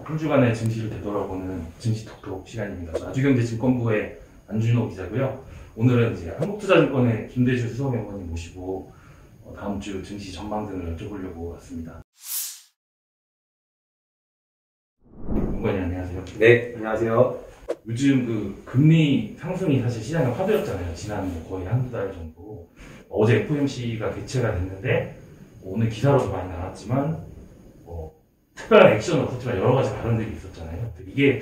한 주간의 증시를 되돌아보는 증시톡톡 시간입니다. 나주경제증권부의 안준호 기자고요. 오늘은 이제 한국투자증권의 김대주 수석연구원님 모시고 다음 주 증시 전망 등을 여쭤보려고 왔습니다. 연구원님 안녕하세요. 네, 안녕하세요. 요즘 그 금리 상승이 사실 시장의 화두였잖아요. 지난 거의 한두 달 정도. 어제 FOMC가 개최가 됐는데 오늘 기사로도 많이 나왔지만 특별한 액션은 없었지만 여러 가지 발언들이 있었잖아요. 이게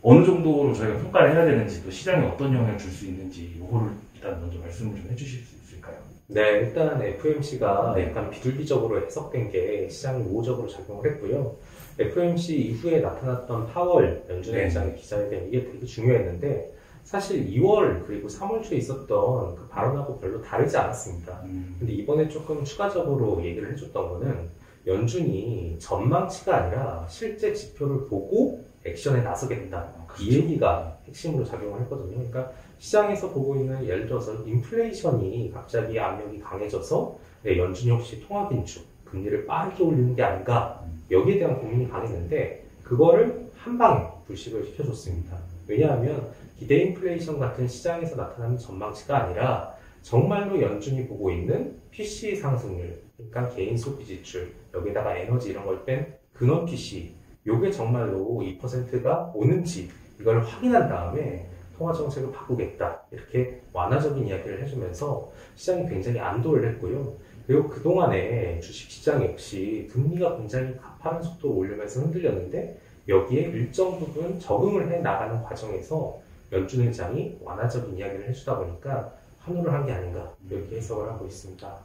어느 정도로 저희가 평가를 해야 되는지, 또 시장에 어떤 영향을 줄 수 있는지, 이거를 일단 먼저 말씀을 좀 해주실 수 있을까요? 네, 일단 FOMC가 약간 비둘기적으로 해석된 게 시장에 우호적으로 작용을 했고요. FOMC 이후에 나타났던 파월 연준 의장의 기자회견, 이게 되게 중요했는데 사실 2월 그리고 3월 초에 있었던 그 발언하고 별로 다르지 않았습니다. 근데 이번에 조금 추가적으로 얘기를 해줬던 거는 연준이 전망치가 아니라 실제 지표를 보고 액션에 나서겠다. 이 얘기가 핵심으로 작용을 했거든요. 그러니까 시장에서 보고 있는, 예를 들어서 인플레이션이 갑자기 압력이 강해져서 연준이 혹시 통화 긴축, 금리를 빠르게 올리는 게 아닌가, 여기에 대한 고민이 강했는데 그거를 한 방에 불식을 시켜줬습니다. 왜냐하면 기대 인플레이션 같은 시장에서 나타나는 전망치가 아니라 정말로 연준이 보고 있는 PC 상승률, 그러니까 개인 소비 지출, 여기다가 에너지 이런 걸 뺀 근원 PC, 요게 정말로 2%가 오는지 이걸 확인한 다음에 통화 정책을 바꾸겠다, 이렇게 완화적인 이야기를 해주면서 시장이 굉장히 안도를 했고요. 그리고 그동안에 주식시장 역시 금리가 굉장히 가파른 속도로 올리면서 흔들렸는데 여기에 일정 부분 적응을 해 나가는 과정에서 연준 의장이 완화적인 이야기를 해주다 보니까 환호를 한 게 아닌가, 이렇게 해석을 하고 있습니다.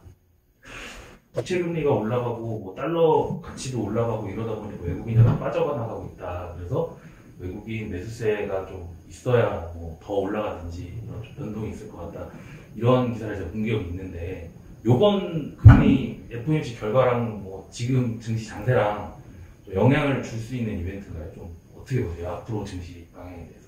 부채 금리가 올라가고 달러 가치도 올라가고 이러다 보니까 외국인들이 빠져가 나가고 있다. 그래서 외국인 매수세가 좀 있어야 더 올라가든지 이런 좀 변동이 있을 것 같다. 이런 기사를 제가 본 기억이 있는데, 요번 금리 FOMC 결과랑 지금 증시 장세랑 좀 영향을 줄 수 있는 이벤트인가요? 좀 어떻게 보세요? 앞으로 증시 방향에 대해서.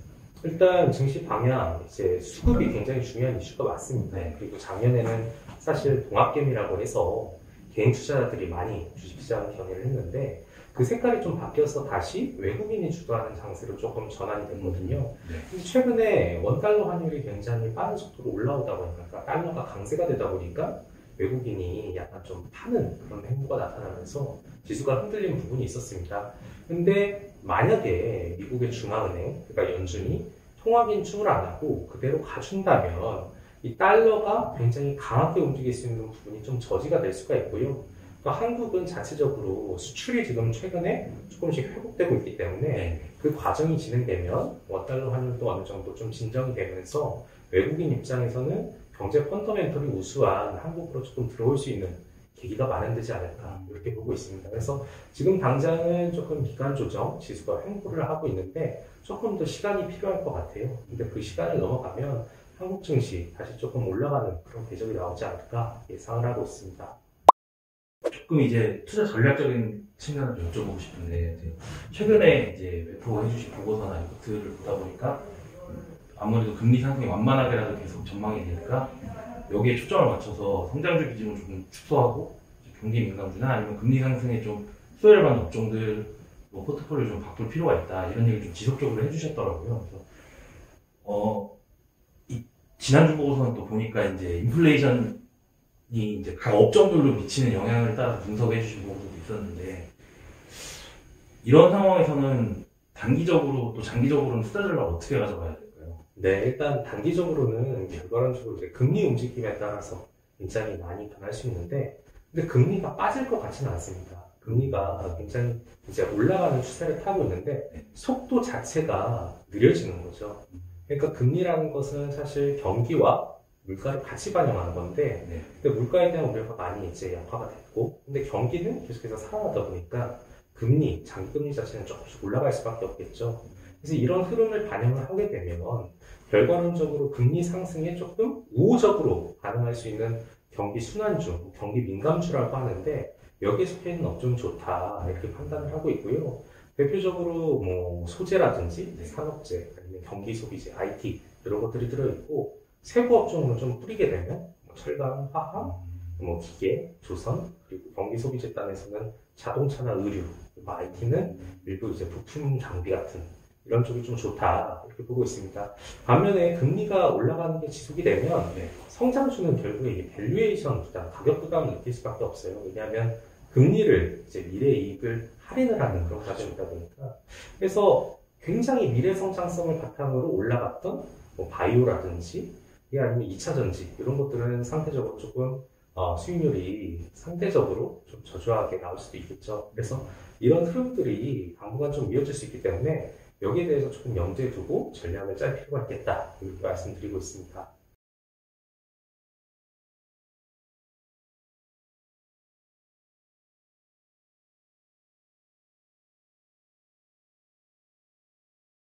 일단 증시 방향, 이제 수급이 굉장히 중요한 이슈가 맞습니다. 그리고 작년에는 사실 동학개미라고 해서 개인 투자자들이 많이 주식시장을 견인을 했는데 그 색깔이 좀 바뀌어서 다시 외국인이 주도하는 장세로 조금 전환이 됐거든요. 근데 최근에 원달러 환율이 굉장히 빠른 속도로 올라오다 보니까, 그러니까 달러가 강세가 되다 보니까 외국인이 약간 좀 파는 그런 행보가 나타나면서 지수가 흔들리는 부분이 있었습니다. 근데 만약에 미국의 중앙은행, 그러니까 연준이 통화 긴축을 안 하고 그대로 가준다면 이 달러가 굉장히 강하게 움직일 수 있는 부분이 좀 저지가 될 수가 있고요. 그러니까 한국은 자체적으로 수출이 지금 최근에 조금씩 회복되고 있기 때문에 그 과정이 진행되면 원달러 환율도 어느 정도 좀 진정이 되면서 외국인 입장에서는 경제 펀더멘털이 우수한 한국으로 조금 들어올 수 있는 계기가 마련되지 않을까, 이렇게 보고 있습니다. 그래서 지금 당장은 조금 기간 조정, 지수가 횡보를 하고 있는데 조금 더 시간이 필요할 것 같아요. 근데 그 시간을 넘어가면 한국 증시 다시 조금 올라가는 그런 궤적이 나오지 않을까 예상을 하고 있습니다. 조금 이제 투자 전략적인 측면을 여쭤보고 싶은데, 최근에 이제 매프로 해주신 보고서나 리포트를 보다 보니까 아무래도 금리 상승이 완만하게라도 계속 전망이 되니까 여기에 초점을 맞춰서 성장주 기준을 조금 축소하고 경기 민감주나 아니면 금리 상승에 좀 수혜를 받는 업종들 포트폴리오 좀 바꿀 필요가 있다, 이런 얘기를 좀 지속적으로 해주셨더라고요. 그래서 지난주 보고서는 또 보니까 이제 인플레이션이 이제 각 업종별로 미치는 영향을 따라서 분석해 주신 보고서도 있었는데, 이런 상황에서는 단기적으로 또 장기적으로는 투자 전략을 어떻게 가져가야 될까요? 네, 일단 단기적으로는 결과론적으로 금리 움직임에 따라서 굉장히 많이 변할 수 있는데, 근데 금리가 빠질 것 같지는 않습니다. 금리가 굉장히 이제 올라가는 추세를 타고 있는데 속도 자체가 느려지는 거죠. 그러니까 금리라는 것은 사실 경기와 물가를 같이 반영하는 건데, 근데 물가에 대한 우려가 많이 이제 약화가 됐고, 근데 경기는 계속해서 살아나다 보니까 금리, 장기금리 자체는 조금씩 올라갈 수밖에 없겠죠. 그래서 이런 흐름을 반영을 하게 되면 결과론적으로 금리 상승에 조금 우호적으로 반응할 수 있는 경기 순환주, 경기 민감주라고 하는데 여기에 속해 있는 업종이 좋다, 이렇게 판단을 하고 있고요. 대표적으로 소재라든지 산업재, 아니면 경기 소비재, IT 이런 것들이 들어있고, 세부 업종으로 좀 뿌리게 되면 철강, 화학, 기계, 조선, 그리고 경기 소비재 단에서는 자동차나 의류, 그리고 IT는 일부 이제 부품 장비 같은 이런 쪽이 좀 좋다 이렇게 보고 있습니다. 반면에 금리가 올라가는 게 지속이 되면 성장주는 결국에 이게 밸류에이션 부담, 가격 부담을 느낄 수밖에 없어요. 왜냐하면 금리를 이제 미래 이익을 할인을 하는 그런 과정이다 보니까 그래서 굉장히 미래 성장성을 바탕으로 올라갔던 뭐 바이오라든지 아니면 2차 전지 이런 것들은 상대적으로 조금 수익률이 상대적으로 좀 저조하게 나올 수도 있겠죠. 그래서 이런 흐름들이 당분간 좀 이어질 수 있기 때문에 여기에 대해서 조금 염두에 두고 전략을 짤 필요가 있겠다 이렇게 말씀드리고 있습니다.